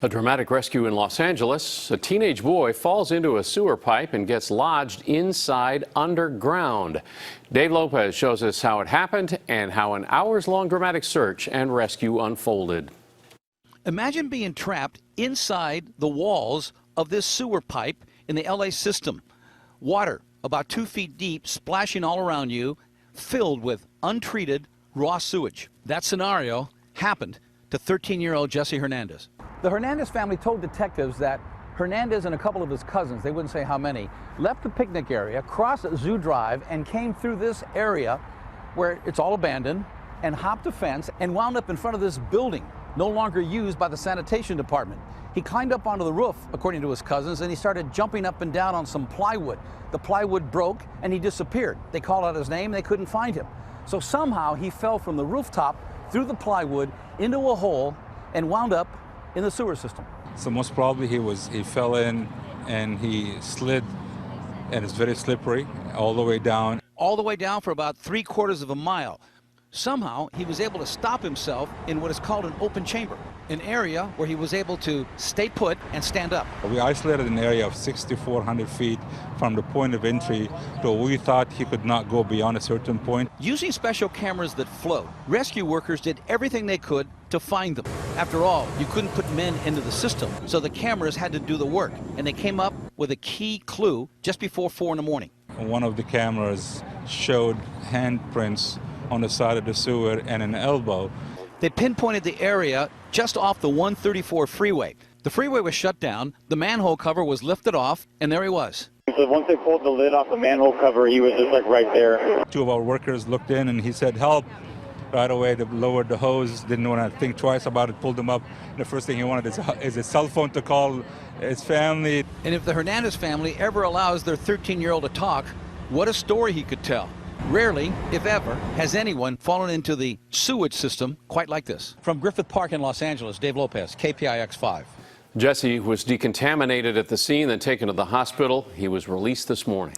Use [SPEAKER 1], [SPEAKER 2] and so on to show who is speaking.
[SPEAKER 1] A dramatic rescue in Los Angeles. A teenage boy falls into a sewer pipe and gets lodged inside underground. Dave Lopez shows us how it happened and how an hours-long dramatic search and rescue unfolded.
[SPEAKER 2] Imagine being trapped inside the walls of this sewer pipe in the LA system. Water about 2 feet deep splashing all around you, filled with untreated raw sewage. That scenario happened to 13-year-old Jesse Hernandez.
[SPEAKER 3] The Hernandez family told detectives that Hernandez and a couple of his cousins, they wouldn't say how many, left the picnic area, crossed Zoo Drive, and came through this area where it's all abandoned, and hopped a fence and wound up in front of this building, no longer used by the sanitation department. He climbed up onto the roof, according to his cousins, and he started jumping up and down on some plywood. The plywood broke and he disappeared. They called out his name, they couldn't find him. So somehow he fell from the rooftop through the plywood into a hole and wound up in the sewer system.
[SPEAKER 4] So most probably he fell in and he slid, and it's very slippery all the way down.
[SPEAKER 2] All the way down for about 3/4 of a mile. Somehow he was able to stop himself in what is called an open chamber, an area where he was able to stay put and stand up.
[SPEAKER 4] We isolated an area of 6,400 feet from the point of entry to we thought he could not go beyond a certain point.
[SPEAKER 2] Using special cameras that float, rescue workers did everything they could to find them. After all, you couldn't put men into the system, so the cameras had to do the work, and they came up with a key clue just before 4 in the morning.
[SPEAKER 4] One of the cameras showed handprints on the side of the sewer and an elbow.
[SPEAKER 2] They pinpointed the area just off the 134 freeway. The freeway was shut down, the manhole cover was lifted off, and there he was.
[SPEAKER 5] So once they pulled the lid off the manhole cover, he was just like right there.
[SPEAKER 4] Two of our workers looked in and he said, "Help." Right away, they lowered the hose, didn't want to think twice about it, pulled him up. The first thing he wanted is a cell phone to call his family.
[SPEAKER 2] And if the Hernandez family ever allows their 13-year-old to talk, what a story he could tell. Rarely, if ever, has anyone fallen into the sewage system quite like this. From Griffith Park in Los Angeles, Dave Lopez, KPIX 5.
[SPEAKER 1] Jesse was decontaminated at the scene, then taken to the hospital. He was released this morning.